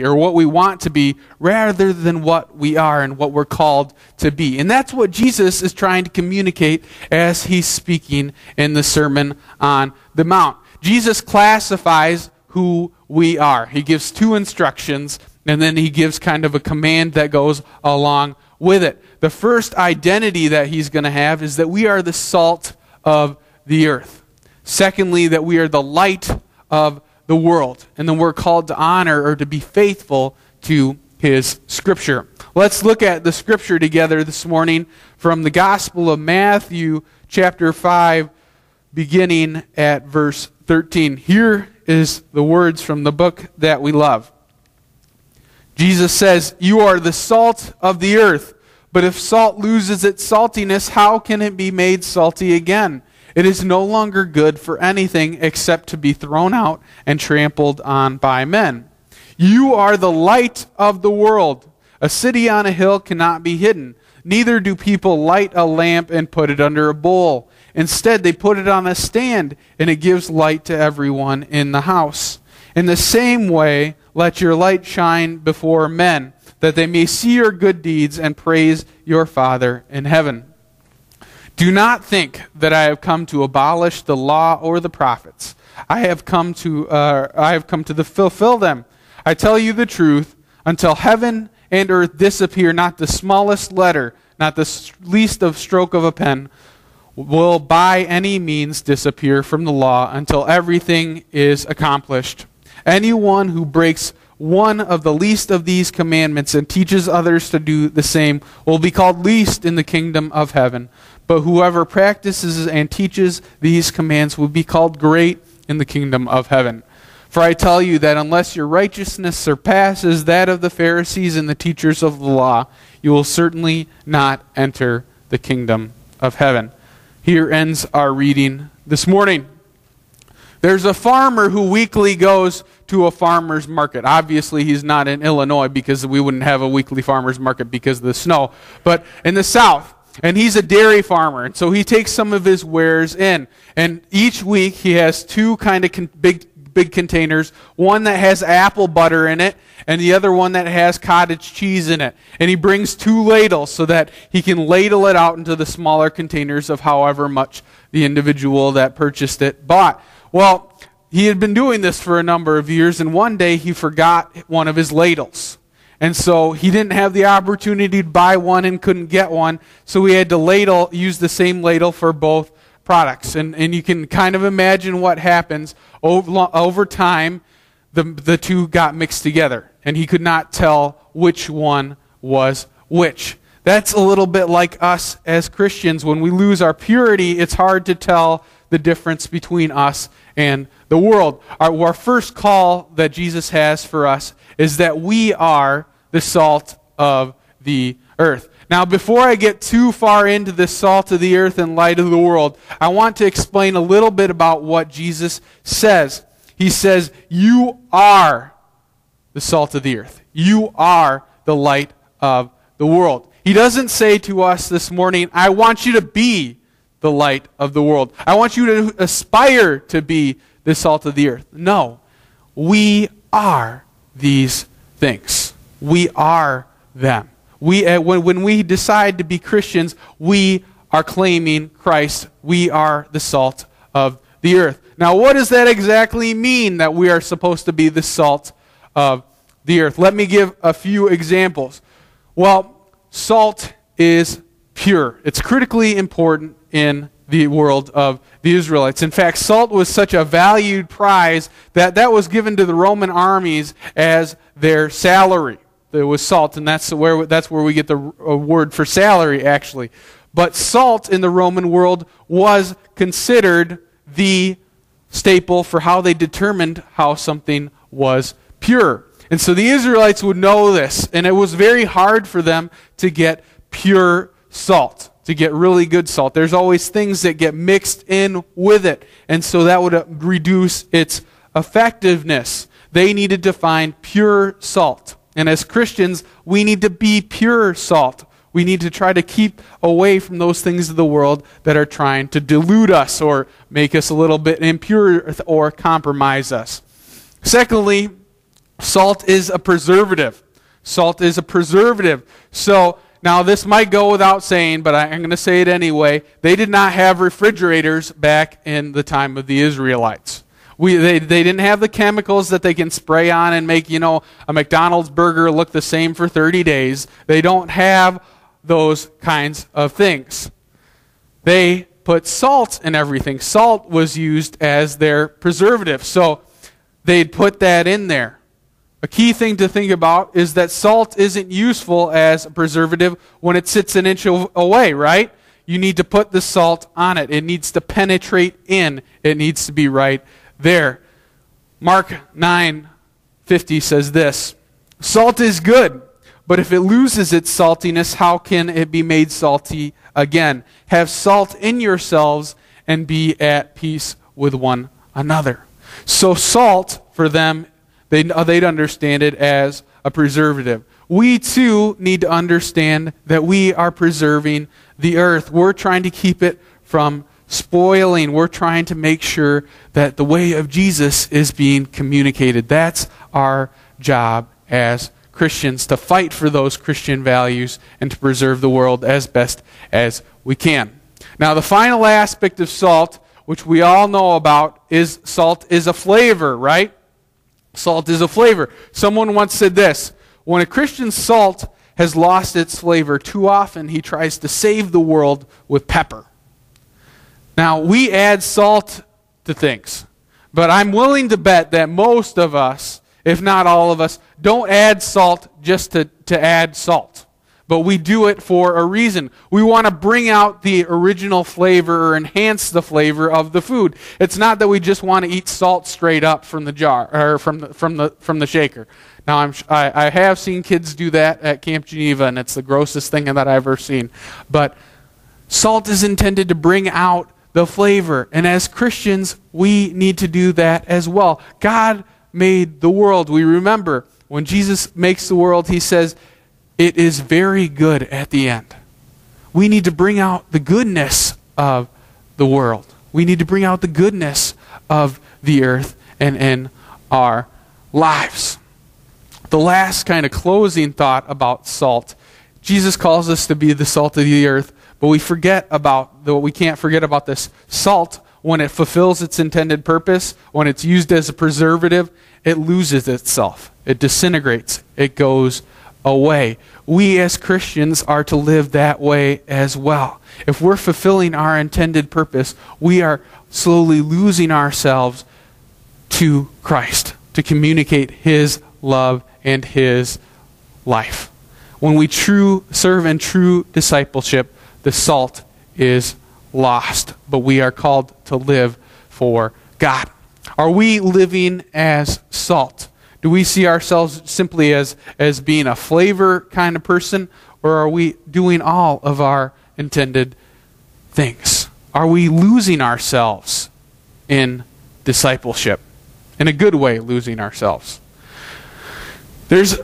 or what we want to be rather than what we are and what we're called to be. And that's what Jesus is trying to communicate as he's speaking in the Sermon on the Mount. Jesus classifies who we are. He gives two instructions, and then he gives kind of a command that goes along with it. The first identity that he's going to have is that we are the salt of the earth. Secondly, that we are the light of the world. And then we're called to honor or to be faithful to his Scripture. Let's look at the Scripture together this morning from the Gospel of Matthew, chapter 5, beginning at verse 13. Here is the words from the book that we love. Jesus says, "You are the salt of the earth, but if salt loses its saltiness, how can it be made salty again? It is no longer good for anything except to be thrown out and trampled on by men. You are the light of the world. A city on a hill cannot be hidden. Neither do people light a lamp and put it under a bowl. Instead, they put it on a stand, and it gives light to everyone in the house. In the same way, let your light shine before men, that they may see your good deeds and praise your Father in heaven. Do not think that I have come to abolish the law or the prophets. I have come to fulfill them. I tell you the truth, until heaven and earth disappear, not the smallest letter, not the least of stroke of a pen, will by any means disappear from the law until everything is accomplished. Anyone who breaks one of the least of these commandments and teaches others to do the same will be called least in the kingdom of heaven. But whoever practices and teaches these commands will be called great in the kingdom of heaven. For I tell you that unless your righteousness surpasses that of the Pharisees and the teachers of the law, you will certainly not enter the kingdom of heaven." Here ends our reading this morning. There's a farmer who weekly goes to a farmer's market. Obviously, he's not in Illinois because we wouldn't have a weekly farmer's market because of the snow, but in the South. And he's a dairy farmer, and so he takes some of his wares in. And each week he has two kind of big containers, one that has apple butter in it, and the other one that has cottage cheese in it. And he brings two ladles so that he can ladle it out into the smaller containers of however much the individual that purchased it bought. Well, he had been doing this for a number of years, and one day he forgot one of his ladles. And so he didn't have the opportunity to buy one and couldn't get one, so he had to use the same ladle for both products. And you can kind of imagine what happens. Over time, the two got mixed together, and he could not tell which one was which. That's a little bit like us as Christians. When we lose our purity, it's hard to tell the difference between us and the world. Our first call that Jesus has for us is that we are the salt of the earth. Now, before I get too far into the salt of the earth and light of the world, I want to explain a little bit about what Jesus says. He says, you are the salt of the earth. You are the light of the world. He doesn't say to us this morning, I want you to be the light of the world. I want you to aspire to be the salt of the earth. No, we are these things. We are them. When we decide to be Christians, we are claiming Christ. We are the salt of the earth. Now, what does that exactly mean that we are supposed to be the salt of the earth? Let me give a few examples. Well, salt is pure. It's critically important in the world of the Israelites. In fact, salt was such a valued prize that was given to the Roman armies as their salary. There was salt, and that's where we get the word for salary, actually. But salt in the Roman world was considered the staple for how they determined how something was pure. And so the Israelites would know this, and it was very hard for them to get pure salt, to get really good salt. There's always things that get mixed in with it, and so that would reduce its effectiveness. They needed to find pure salt. And as Christians, we need to be pure salt. We need to try to keep away from those things of the world that are trying to dilute us or make us a little bit impure or compromise us. Secondly, Salt is a preservative. Salt is a preservative. So now this might go without saying, but I'm going to say it anyway. They did not have refrigerators back in the time of the Israelites. They didn't have the chemicals that they can spray on and make, a McDonald's burger look the same for 30 days. They don't have those kinds of things. They put salt in everything. Salt was used as their preservative. So they'd put that in there. A key thing to think about is that salt isn't useful as a preservative when it sits an inch away, right? You need to put the salt on it. It needs to penetrate in. It needs to be right there. Mark 9:50 says this, "Salt is good, but if it loses its saltiness, how can it be made salty again? Have salt in yourselves and be at peace with one another." So salt, for them, they'd understand it as a preservative. We too need to understand that we are preserving the earth. We're trying to keep it from spoiling. We're trying to make sure that the way of Jesus is being communicated. That's our job as Christians, to fight for those Christian values and to preserve the world as best as we can. Now, the final aspect of salt, which we all know about, is salt is a flavor, right? Salt is a flavor. Someone once said this, when a Christian's salt has lost its flavor, too often he tries to save the world with pepper. Now, we add salt to things, but I'm willing to bet that most of us, if not all of us, don't add salt just to add salt. But we do it for a reason. We want to bring out the original flavor or enhance the flavor of the food. It's not that we just want to eat salt straight up from the jar or from the shaker. Now I have seen kids do that at Camp Geneva, and it's the grossest thing that I've ever seen. But salt is intended to bring out the flavor, and as Christians, we need to do that as well. God made the world. We remember when Jesus makes the world, he says, it is very good at the end. We need to bring out the goodness of the world. We need to bring out the goodness of the earth and in our lives. The last kind of closing thought about salt. Jesus calls us to be the salt of the earth, but we can't forget about this. Salt, when it fulfills its intended purpose, when it's used as a preservative, it loses itself. It disintegrates. It goes away. We as Christians are to live that way as well. If we're fulfilling our intended purpose, we are slowly losing ourselves to Christ to communicate His love and His life. When we serve in true discipleship, the salt is lost, but we are called to live for God. Are we living as salt? Do we see ourselves simply as being a flavor kind of person, or are we doing all of our intended things? Are we losing ourselves in discipleship? In a good way, losing ourselves.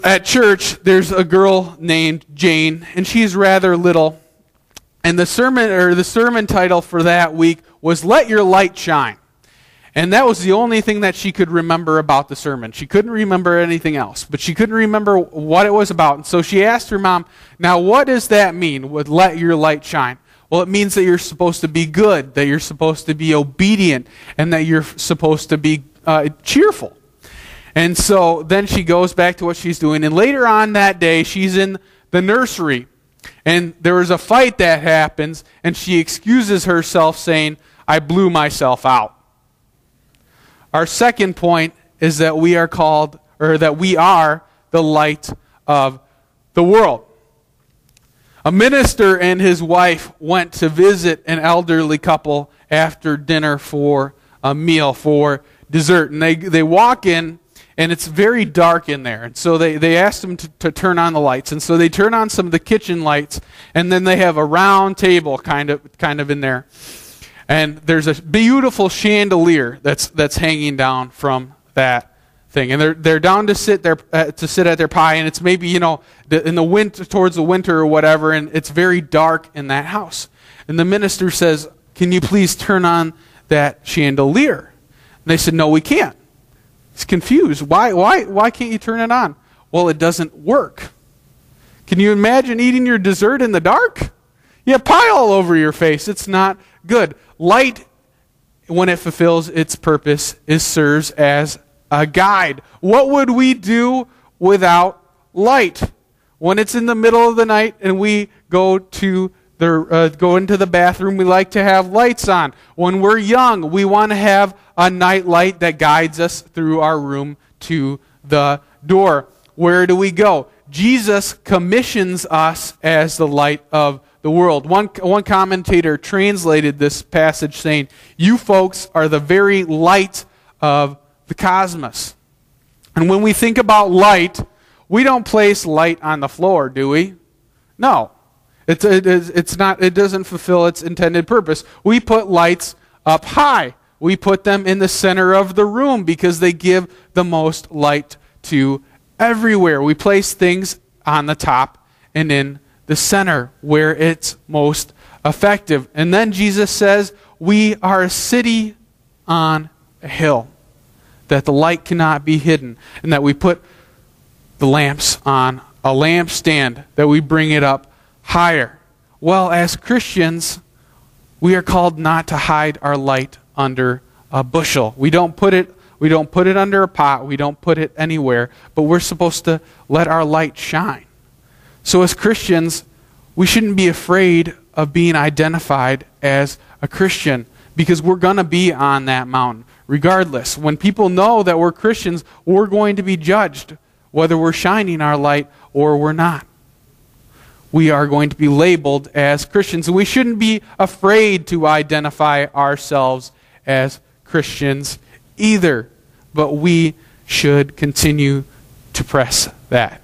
At church, there's a girl named Jane, and she's rather little. And the sermon title for that week was "Let Your Light Shine." And that was the only thing that she could remember about the sermon. She couldn't remember anything else, but she couldn't remember what it was about. And so she asked her mom, now what does that mean with "let your light shine"? Well, it means that you're supposed to be good, that you're supposed to be obedient, and that you're supposed to be cheerful. And so then she goes back to what she's doing. And later on that day, she's in the nursery. And there was a fight that happens, and she excuses herself saying, I blew myself out. Our second point is that we are the light of the world. A minister and his wife went to visit an elderly couple after dinner for a meal, for dessert. And they walk in, and it's very dark in there. And so they asked them to turn on the lights. And so they turn on some of the kitchen lights, and then they have a round table kind of in there. And there's a beautiful chandelier that's hanging down from that thing. And they're down to sit at their pie, and it's maybe in the winter, towards the winter or whatever, and it's very dark in that house. And the minister says, "Can you please turn on that chandelier?" And they said, "No, we can't." He's confused. Why can't you turn it on? Well, it doesn't work. Can you imagine eating your dessert in the dark? You have pie all over your face. It's not good. Light, when it fulfills its purpose, serves as a guide. What would we do without light? When it's in the middle of the night and we go into the bathroom, we like to have lights on. When we're young, we want to have a night light that guides us through our room to the door. Where do we go? Jesus commissions us as the light of the world. One commentator translated this passage saying, "You folks are the very light of the cosmos." And when we think about light, we don't place light on the floor, do we? No. It doesn't fulfill its intended purpose. We put lights up high. We put them in the center of the room because they give the most light to everywhere. We place things on the top and in the center where it's most effective. And then Jesus says, we are a city on a hill, that the light cannot be hidden, and that we put the lamps on a lampstand, that we bring it up higher. Well, as Christians, we are called not to hide our light under a bushel. We don't put it under a pot. We don't put it anywhere. But we're supposed to let our light shine. So as Christians, we shouldn't be afraid of being identified as a Christian, because we're going to be on that mountain. Regardless, when people know that we're Christians, we're going to be judged, whether we're shining our light or we're not. We are going to be labeled as Christians. And we shouldn't be afraid to identify ourselves as Christians either. But we should continue to press that.